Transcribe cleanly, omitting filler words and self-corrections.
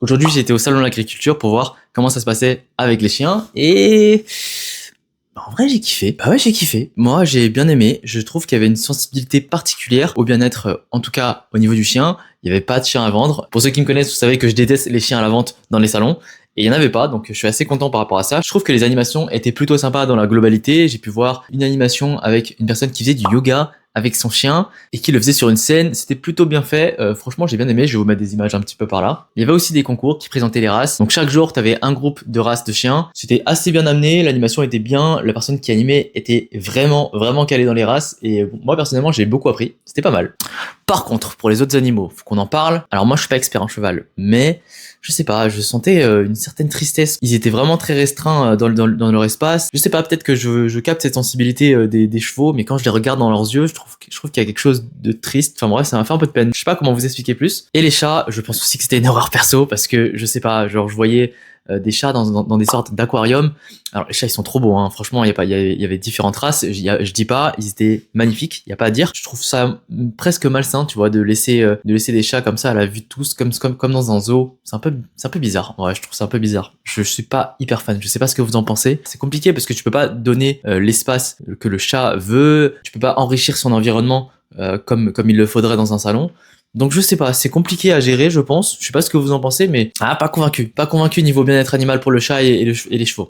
Aujourd'hui, j'ai été au salon de l'agriculture pour voir comment ça se passait avec les chiens et en vrai, j'ai kiffé. Bah ouais, j'ai kiffé. Moi, j'ai bien aimé. Je trouve qu'il y avait une sensibilité particulière au bien-être, en tout cas au niveau du chien. Il n'y avait pas de chien à vendre. Pour ceux qui me connaissent, vous savez que je déteste les chiens à la vente dans les salons. Et il n'y en avait pas, donc je suis assez content par rapport à ça. Je trouve que les animations étaient plutôt sympas dans la globalité. J'ai pu voir une animation avec une personne qui faisait du yoga avec son chien et qui le faisait sur une scène. C'était plutôt bien fait. Franchement, j'ai bien aimé. Je vais vous mettre des images un petit peu par là. Il y avait aussi des concours qui présentaient les races. Donc chaque jour, tu avais un groupe de races de chiens. C'était assez bien amené. L'animation était bien. La personne qui animait était vraiment calée dans les races. Et moi, personnellement, j'ai beaucoup appris. C'était pas mal. Par contre, pour les autres animaux, faut qu'on en parle. Alors moi, je suis pas expert en cheval, mais je sais pas, je sentais une certaine tristesse. Ils étaient vraiment très restreints dans leur espace. Je sais pas, peut-être que je capte cette sensibilité des chevaux, mais quand je les regarde dans leurs yeux, je trouve qu'il y a quelque chose de triste. Enfin bref, ça m'a fait un peu de peine. Je sais pas comment vous expliquer plus. Et les chats, je pense aussi que c'était une horreur perso, parce que je sais pas, genre je voyais des chats dans des sortes d'aquarium. Alors les chats ils sont trop beaux, hein. Franchement il y avait différentes races. Je dis pas, ils étaient magnifiques, il y a pas à dire. Je trouve ça presque malsain, tu vois, de laisser des chats comme ça à la vue de tous, comme dans un zoo. C'est un peu bizarre. Ouais, je trouve ça un peu bizarre. Je suis pas hyper fan. Je sais pas ce que vous en pensez. C'est compliqué parce que tu peux pas donner l'espace que le chat veut. Tu peux pas enrichir son environnement comme il le faudrait dans un salon. Donc je sais pas, c'est compliqué à gérer, je pense. Je sais pas ce que vous en pensez, mais pas convaincu niveau bien-être animal pour le chat et les chevaux.